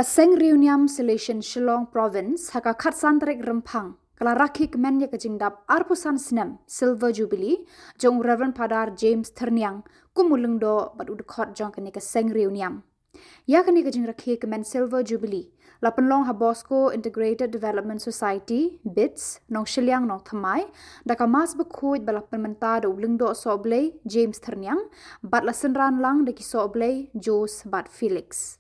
Seng NIAM Salesian Shillong Province haka khatsan tarik rempang kala Rakhe Kmen ya kajingdap arpusan snem Silver Jubili jong Reverend Phadar James Thyrniang kumulung do bat udkhot jong kani Seng NIAM ya kani kajing Rakhe Kmen Silver Jubili la penlong ha Bosco Integrated Development Society BITS nong Shiliang nong Thamai daka mas bekhuj bala penmenta do ulung do soblei James Thyrniang bat la senran lang deki soblei Jos bat Felix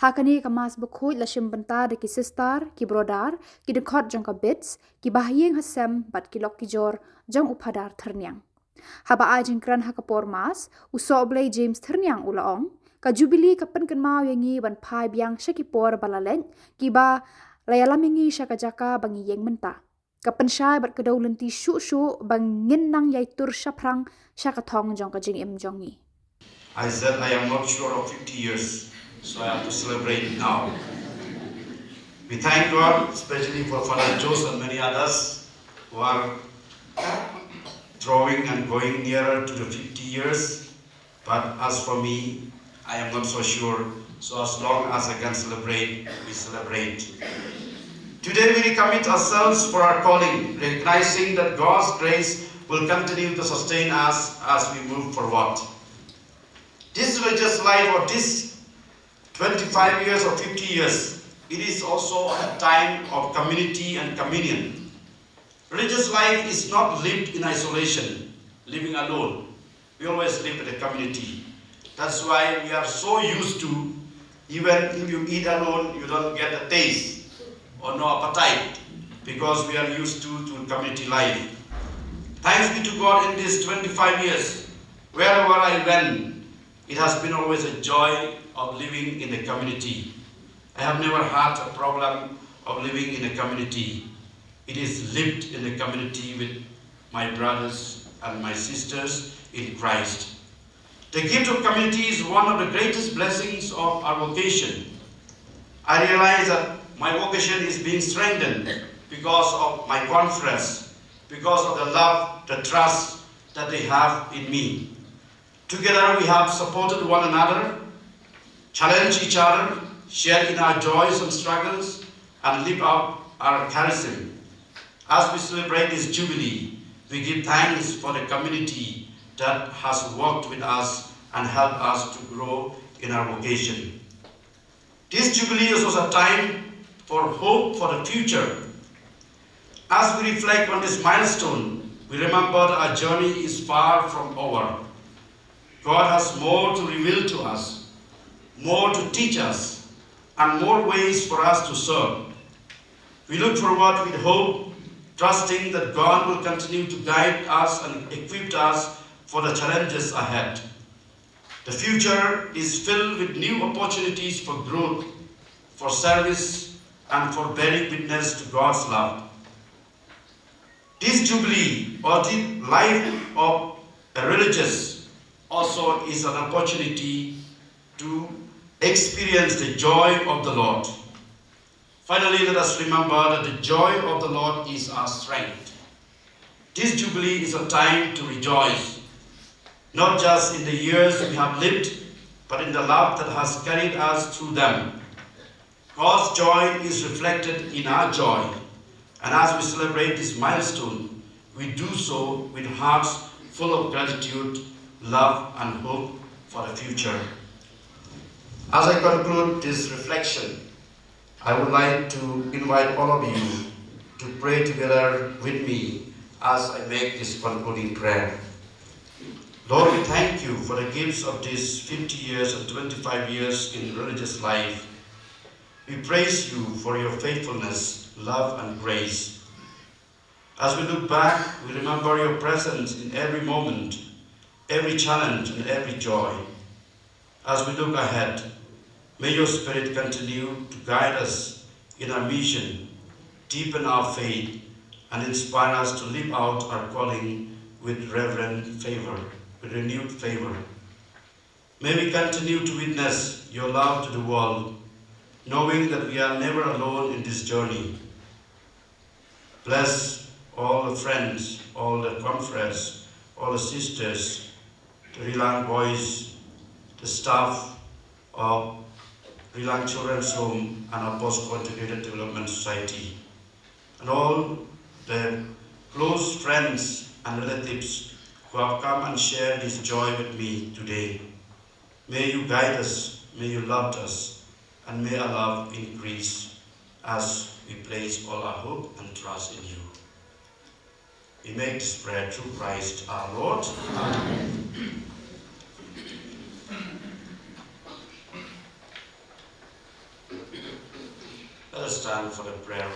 Hakani kamas bekhuj la shimbenta de ki sister ki brodar ki dekhot jong ka bits ki bahyeng hasem bat ki lok ki jor jong uphadar Thyrniang haba ajing kran hakapor mas usoblei James Thyrniang ulaong ka Jubili ka pen kenmau yangi ban phai biang shakipor balaleng ki ba layalamingi shakajaka bangi yeng menta ka penshai bat kedaw lenti shu bang ngin nang yai tur shaprang shakathong jong ka jing im jongi I said I am not sure of 50 years. So I have to celebrate now. We thank God, especially for Phadar Jos and many others who are throwing and going nearer to the 50 years. But as for me, I am not so sure. So as long as I can celebrate, we celebrate. Today we recommit ourselves for our calling, recognizing that God's grace will continue to sustain us as we move forward. This religious life or this 25 years or 50 years, it is also a time of community and communion. Religious life is not lived in isolation, living alone. We always live in a community. That's why we are so used to, even if you eat alone, you don't get a taste or no appetite, because we are used to community life. Thanks be to God in these 25 years, wherever I went, it has been always a joy of living in a community. I have never had a problem of living in a community. It is lived in a community with my brothers and my sisters in Christ. The gift of community is one of the greatest blessings of our vocation. I realize that my vocation is being strengthened because of my conference, because of the love, the trust that they have in me. Together we have supported one another, challenged each other, shared in our joys and struggles, and lived out our charism. As we celebrate this Jubilee, we give thanks for the community that has worked with us and helped us to grow in our vocation. This Jubilee is also a time for hope for the future. As we reflect on this milestone, we remember that our journey is far from over. God has more to reveal to us, more to teach us, and more ways for us to serve. We look forward with hope, trusting that God will continue to guide us and equip us for the challenges ahead. The future is filled with new opportunities for growth, for service, and for bearing witness to God's love. This Jubilee, or the life of a religious, also is an opportunity to experience the joy of the Lord. Finally, let us remember that the joy of the Lord is our strength. This Jubilee is a time to rejoice, not just in the years we have lived, but in the love that has carried us through them. God's joy is reflected in our joy, and as we celebrate this milestone, we do so with hearts full of gratitude, love, and hope for the future. As I conclude this reflection, I would like to invite all of you to pray together with me as I make this concluding prayer. Lord, we thank you for the gifts of these 50 years and 25 years in religious life. We praise you for your faithfulness, love, and grace. As we look back, we remember your presence in every moment, every challenge, and every joy. As we look ahead, may your Spirit continue to guide us in our mission, deepen our faith, and inspire us to live out our calling with renewed favor. May we continue to witness your love to the world, knowing that we are never alone in this journey. Bless all the friends, all the confreres, all the sisters, the Thyrniang boys, the staff of Rilang Children's Home, and our Post-Contributed Development Society, and all the close friends and relatives who have come and shared this joy with me today. May you guide us, may you love us, and may our love increase as we place all our hope and trust in you. We make this prayer through Christ our Lord. Amen. Let us stand for the prayer.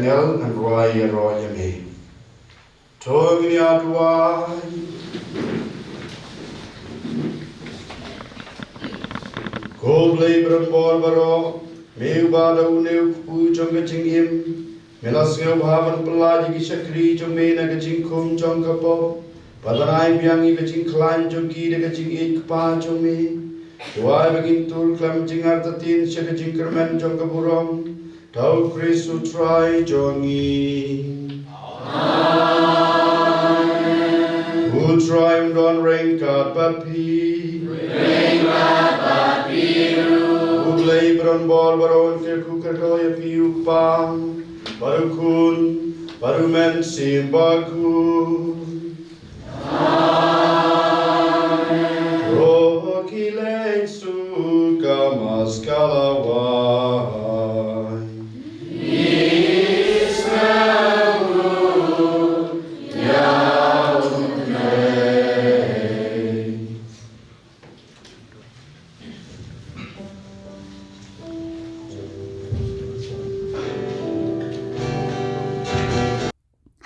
Angel and Roy me. Togni adwai. Koble bran borbaro. Meu bada uneu kupu jonga jingim. Melasngeu bhavan pelaji ki sakri jong mena ke jingkum jong kapo. Padanai biangi ke jing klan jong ki de ke jing ik pa jong me. Tuai begin tur klam jing artatin se ke jing Kmen jong kaburong. Tau Kristu try jongi. Amen. Who try don rain kat papi. Rain kat papi. Who play bron ball baron ke kukerdoya piu pang. Barukun barumen sim baku. Amen. Roki leng suka maskalawa.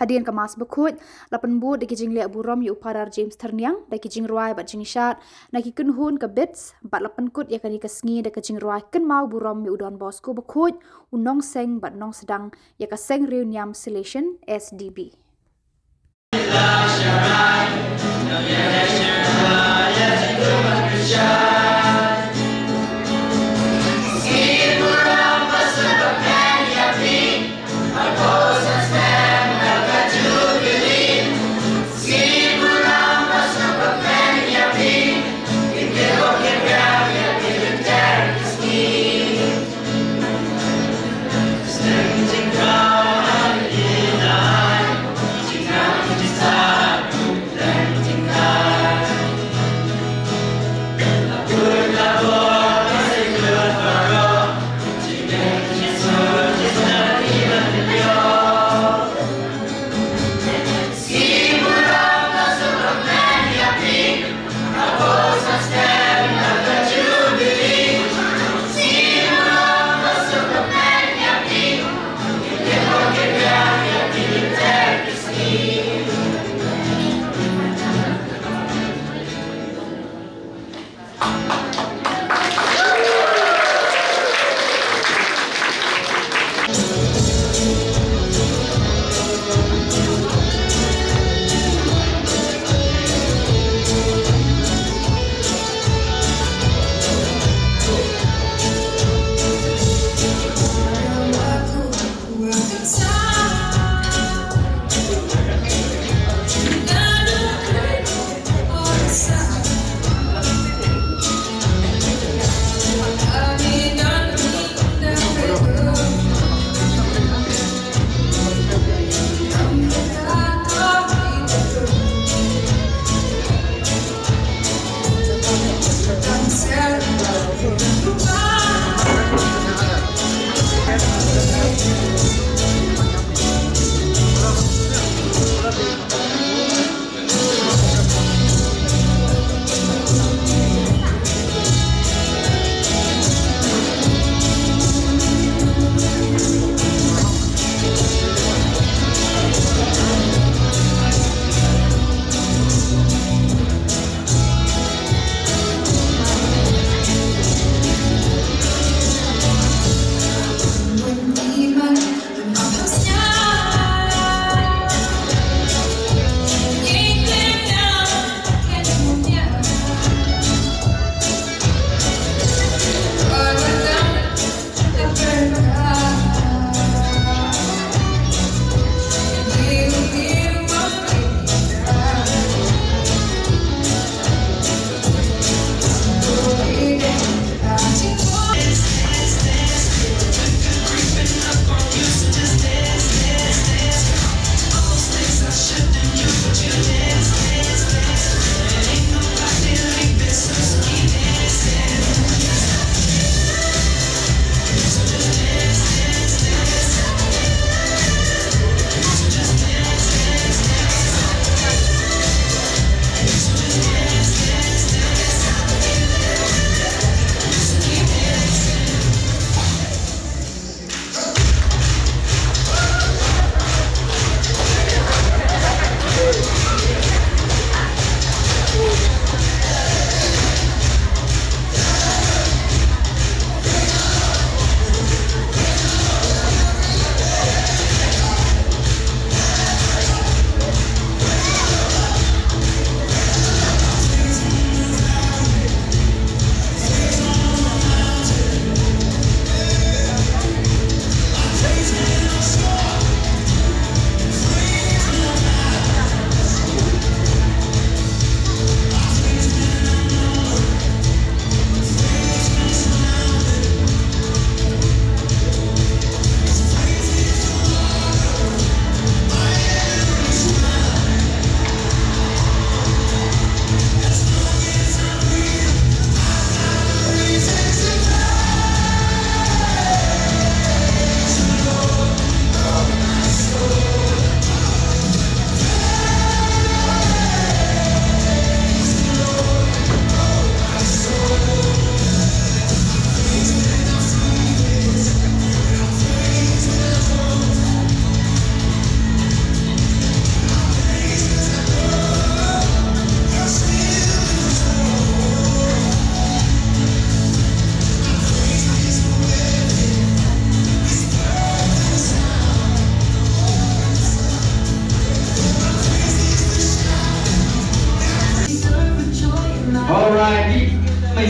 Hadian kemas bekut, lapan but deki jing liak burom yu Phadar James Thyrniang, deki jing ruai bat jing shat, naki kun hun ke bits, bat lapan kut yakani kesngi deki jing ruai kun mau burom yu udon bosku bekut, unong Seng bat nong sedang yaka Seng NIAM Salesian SDB. Jing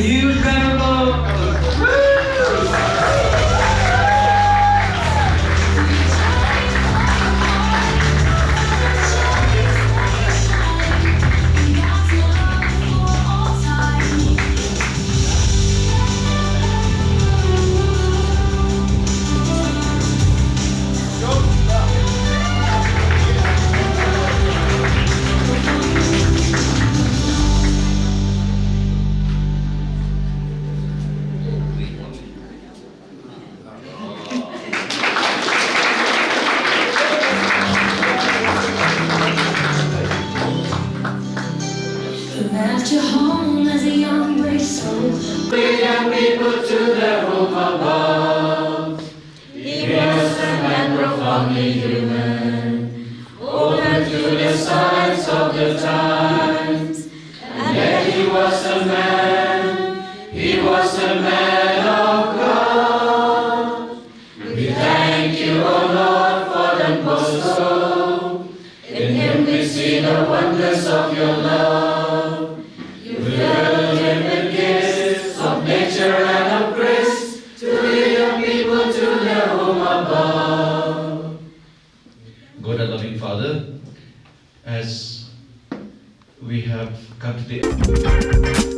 huge round of applause. Left your home as a young brave soul. Young people to the home above. He was a man profoundly human, open to the signs of the times. And yet he was a man of God. We thank you, O Lord, for the most soul. In him we see the wonders of your love. You filled him with gifts of nature and of grace to lead your people to their home above. God, our loving Father, as we have come to the